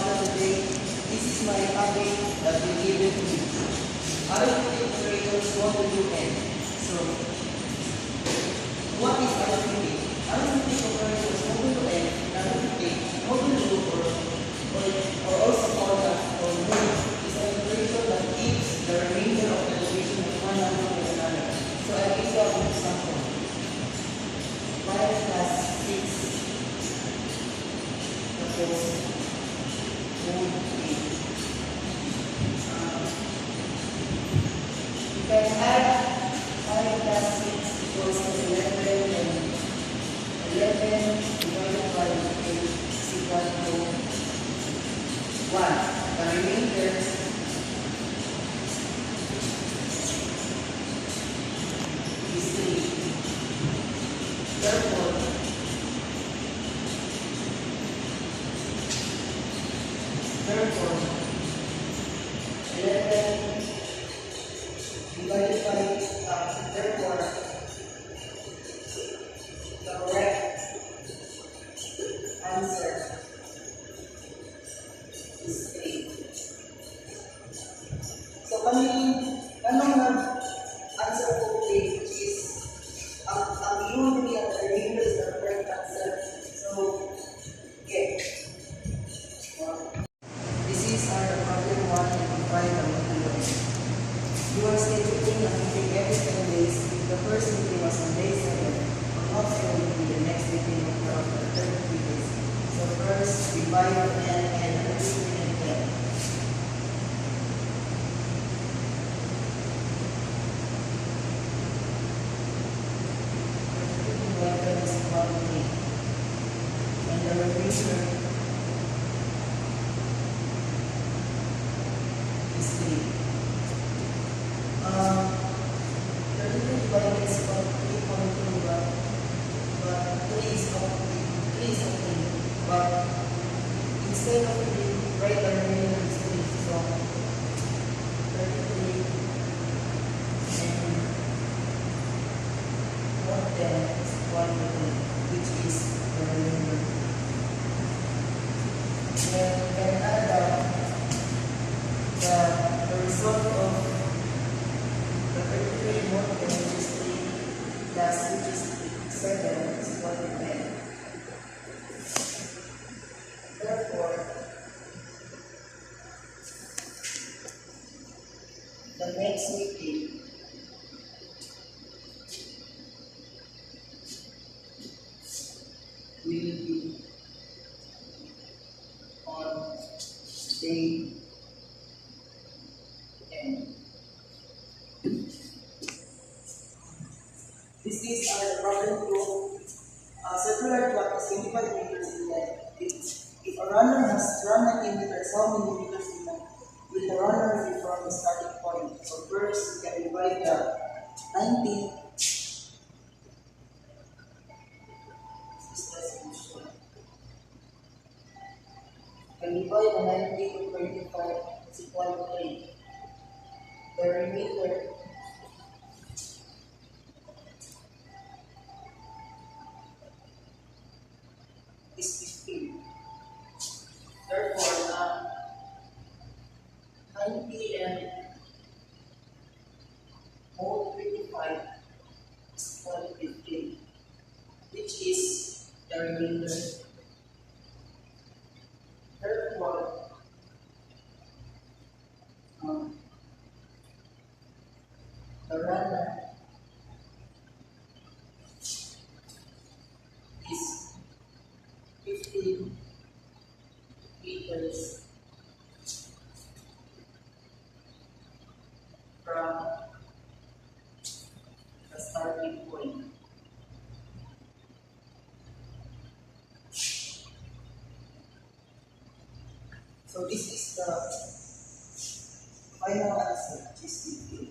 of the day, this is my topic that will give it to you. Arithmetic operators 1 to n. So, what is arithmetic? Arithmetic operators 1 to n, arithmetic, modulo or also called as or mode, is an operation that gives the remainder of the division of one number with another. So, I'll give you an example. 5 plus 6 equals mode 8. You can add 5 plus 6 equals 11 and 11 divided by 8 is equal to 1. The remainder is 3. Therefore, 11 divided by therefore the correct answer is 3. So kanong nag-answer ko 3, which is ang iyon niya the remainder is the correct answer. So okay. This is our problem 1 and 5 the modulo. You are scheduling a meeting every 10 days. If the first meeting was on day 7, how soon will be the next meeting after 33 days? So first, divide n and everything and 10. Everything by 10 is equal to 8. And the remainder is 3. 33 divided is equal to 3.2, but 3 is okay. But instead of 3, write the remainder is 3. So 33 and 110 is equal to 3, which is the remainder. Then we can add the result of the 33 more than which is 3 plus which is 7 is equal to 10. Therefore, the next meeting will be on day 10. This is our problem 2. Circular clock is 25 meters in length. If a runner has run 90 meters, how many meters in length will the runner be from the starting point? So first, we can divide the 90. Can divide the 90 to 25 is equal to 3. The remainder is 15. Therefore, 90 and mode 25 is equal to 15, which is the remainder. Therefore, the runner is 15 meters from the starting point. So this is the final answer, which is 15.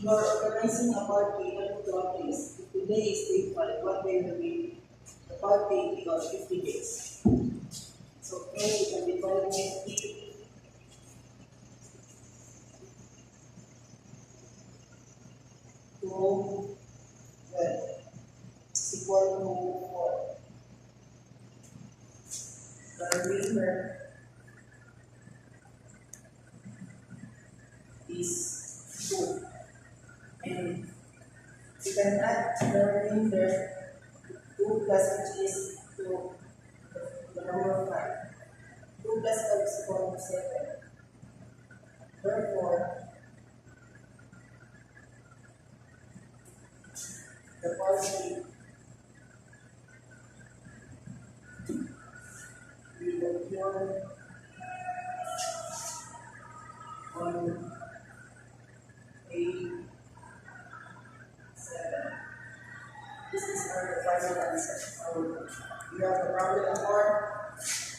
You are organizing a party at the office. If today is day 5, what day will be the party because 50 days. So here we can divide 50 to 12 is equal to 4. remainder is 2. And you can add to the remainder 2 plus which is 2, the number 5. 2 plus 5 is equal to 7. Therefore, the positive will occur on A7. This is our final answer. So you have the problem of 4.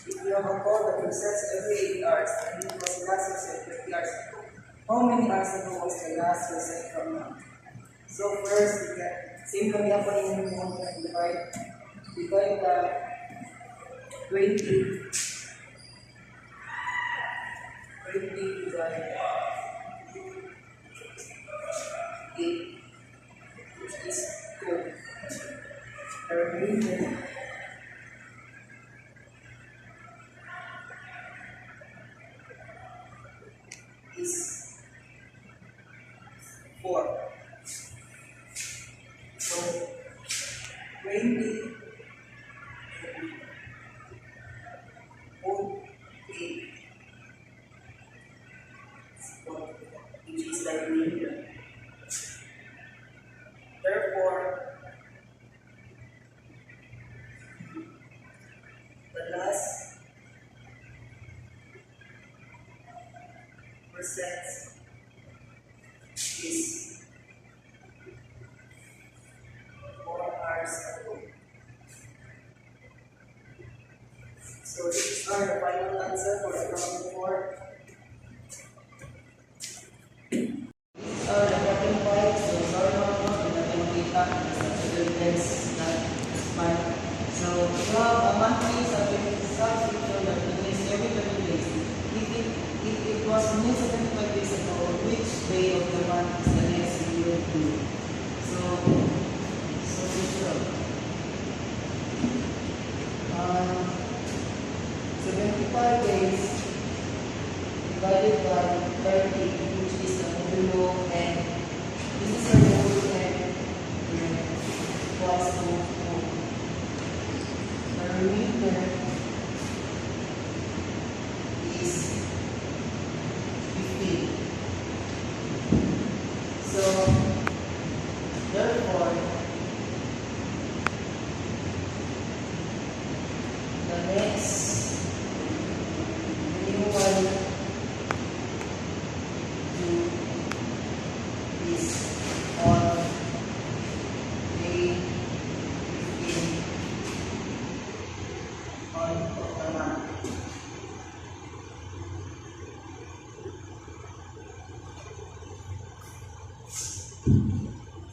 If you have a code that resets every 8 hours and it was last reset 50 hours ago, how many hours ago was the last reset from now? So first, you can simply happening in 1.5. Divide the 20 divided 8, which is 2. The remainder is 4. So 20 whole 8, which is the remainder. Therefore, the last percent is 4 hours ago. So these are the final answer for the problem 4. These are the problem 5. So sorry mga po, natin makita sa evidence na smart. So you have a monthly subscription that begins every 30 days. If it was new 75 days ago, which day of the month is the next you will do? So sure. 75 days divided by 30, which is the modulo n. This is the modulo n equals to 4. The remainder is 15. So, therefore, the next renewal due is on May 15 on of the month.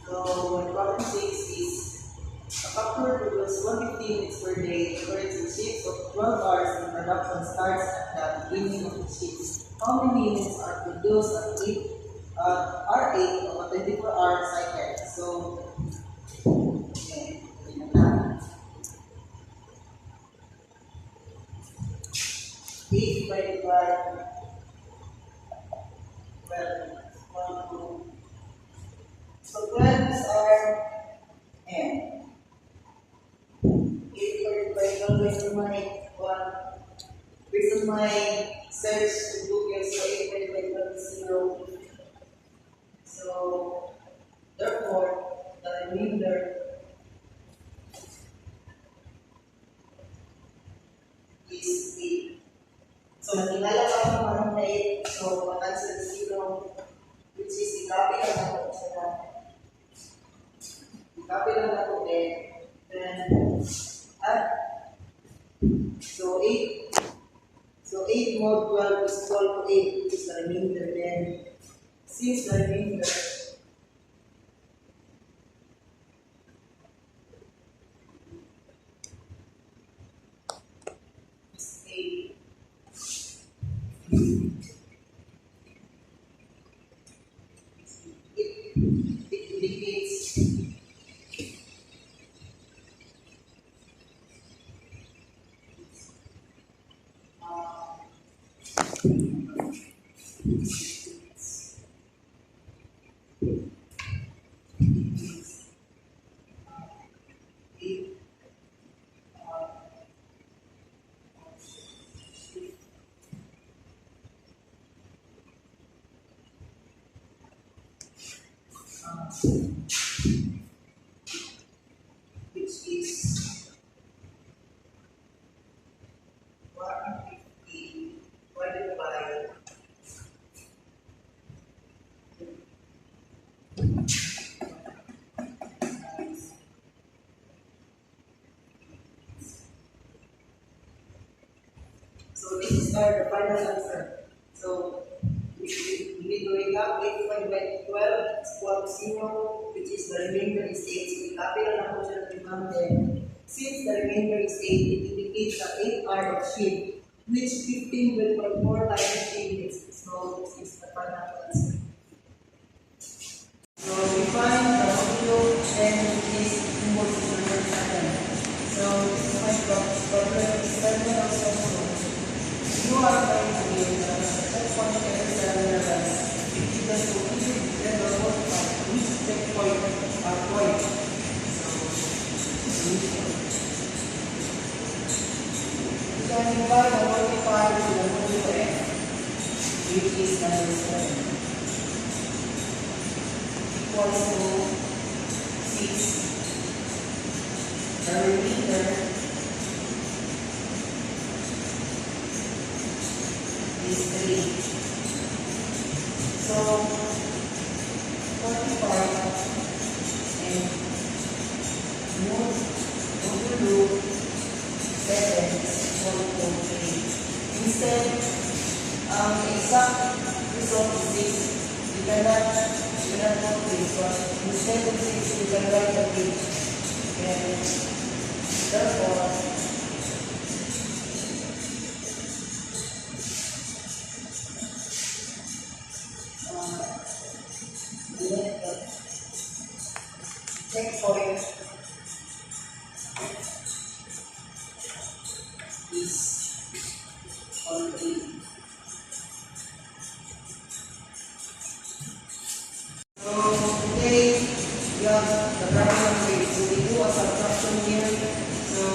So, my problem 6 is a factory produces 150 units per day according to shifts of 12 hours and production starts at the beginning of the shift. How many units are produced at R8 of a 24-hour cycle? So, okay, tingnan na. 8 divided by 12. 1, 2. So 12 is our n. 8 divided by 12 based on my based on my search to Google, so 8 divided by 12 is 0. So therefore, the remainder is 8. So natingala pa ako ng 8, so mag-answer 0, which is i-copy lang ako sa dati. I-copy lang ako then add. So 8 mod 12 is equal to 8, which is the remainder. Then since the remainder is 8, it indicates Which is 150 divided by so this is our the final answer. So we need to recap 8 divided by 12 is equal to 0, which is the remainder is 8. So we copy na lang po siya ng limang 10. Since the remainder is 8, it indicates that 8 are of shape, which 15 will put 4 times 8. So this is the final answer. So we find the modulo and this involves number 7. So this is my problem is 7 also. You are going to be checkpoint every 7 levels. If you can do each level which checkpoint are point. So you can divide the 45 to the modulo n, which is number 7. Equals to 6. The remainder is 3. So 45 and modulo 7 is equal to 3. Instead, exact result is 6. You cannot know this, but instead of 6, you can write a page. And therefore, checkpoint is on 3. So today we have the problem page. So we do a subtraction here. So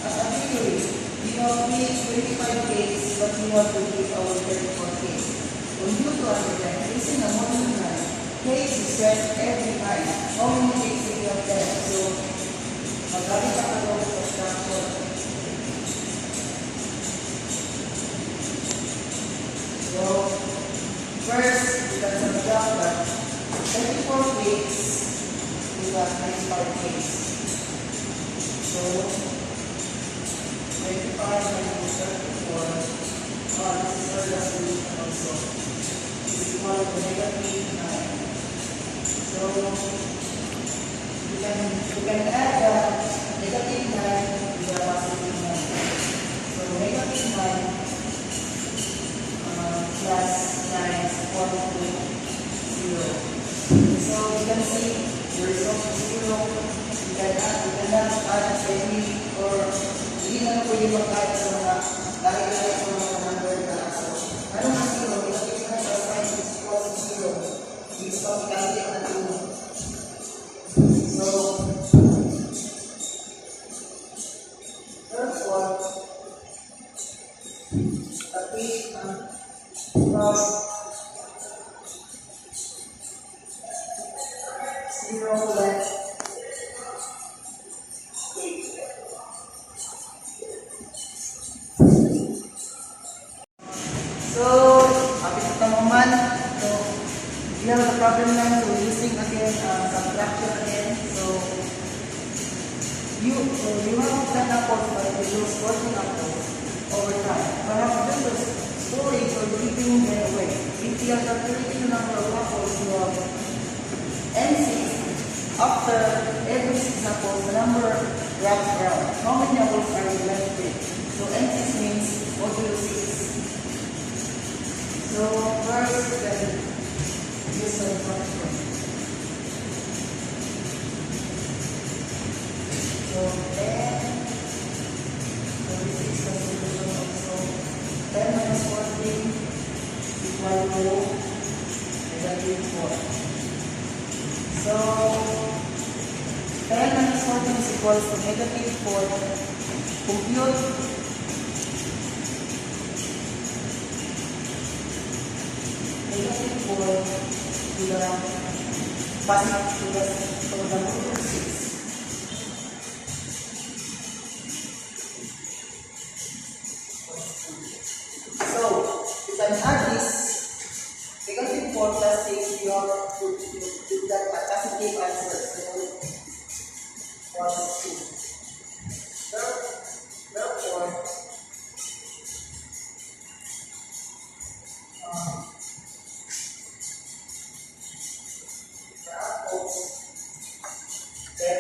as a theory, we have made 25 case, but we want to give our 34 case. So due to understand, using a modulo 9, case is set every time. How many cases we have there? So magalit ako ng subtraction. So first, we can subtract that 34 weeks we got 95 weeks. So 25 minus 34, this is our last solution also, is equal to negative 9. So you can add the negative 9 to the positive 9. So negative 9 plus 9 is equal to 0. So you can see the result is 0. You cannot add any or hindi na pwede mag-add sa mga lagi-lagi sa mga number na aso. Ano na 0? If na siya sign is equal to 0. It's pag-calculate na 2. So therefore, plus 0 less 8. So, after the moment, so we have the problem now. So using again subtraction again. So you have 10 apples, but you lose 14 apples over time. Perhaps this is storage or keeping them away. If you are calculating the number of apples you have N6, after every 6 apples, the number drops down. How many apples are you left with? So N6 means modulo 6. So first, you can use the function. So 10, so this is the solution also. 10 minus 14. equals to negative 4. Compute negative 4 to the root of 6. So, you can add this negative 4 plus 6 you have to that positive answer. So, 1, 2. Therefore, the apple that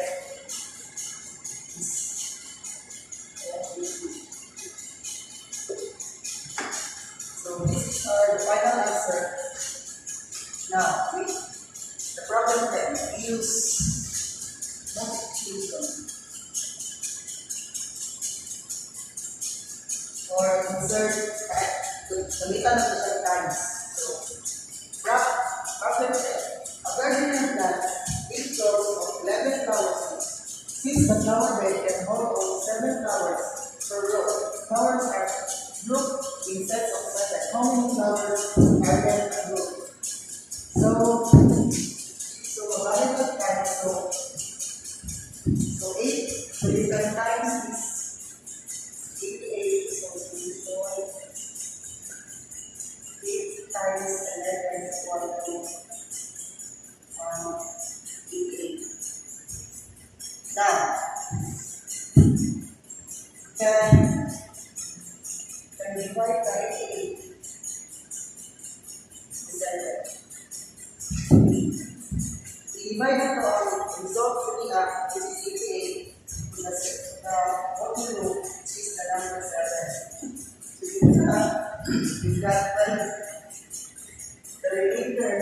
is so this is the final answer. Now, the problem that we use multiplication or insert gamitan ng different times. So, problem set. A gardener plants 8 rows of 11 flowers. Since the flower bed can hold 7 flowers per row, flowers are grouped in sets of 7. How many flowers are there per row? So mabalik ang time. So 8. So you can times this 8. So 8 times 11 is 1, 2, 8. Now, can divide by 8. Divide ito ang result ko niya, which is 88. What we do is the number 7. So you got the remainder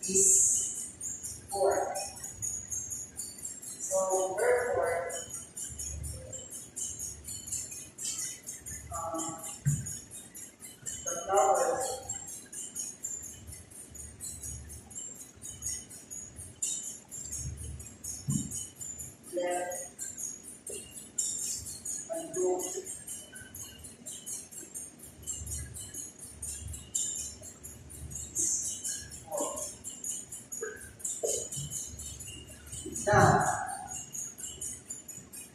is 4. So therefore, the flowers left and grouped now.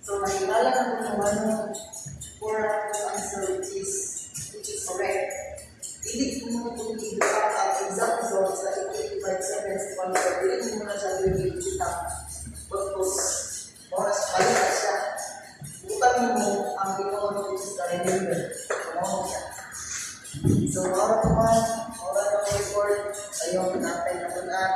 So nakilala na po naman yung correct answer which is correct. Hindi ko muna kung i-back at exact results na 85 seconds hindi mo muna siya i-check. Tapos, oras balik siya. Bukan mo ang ginawa which is the remainder. Kumawag siya. So, oras naman, oras na report, ayaw natin na punaan,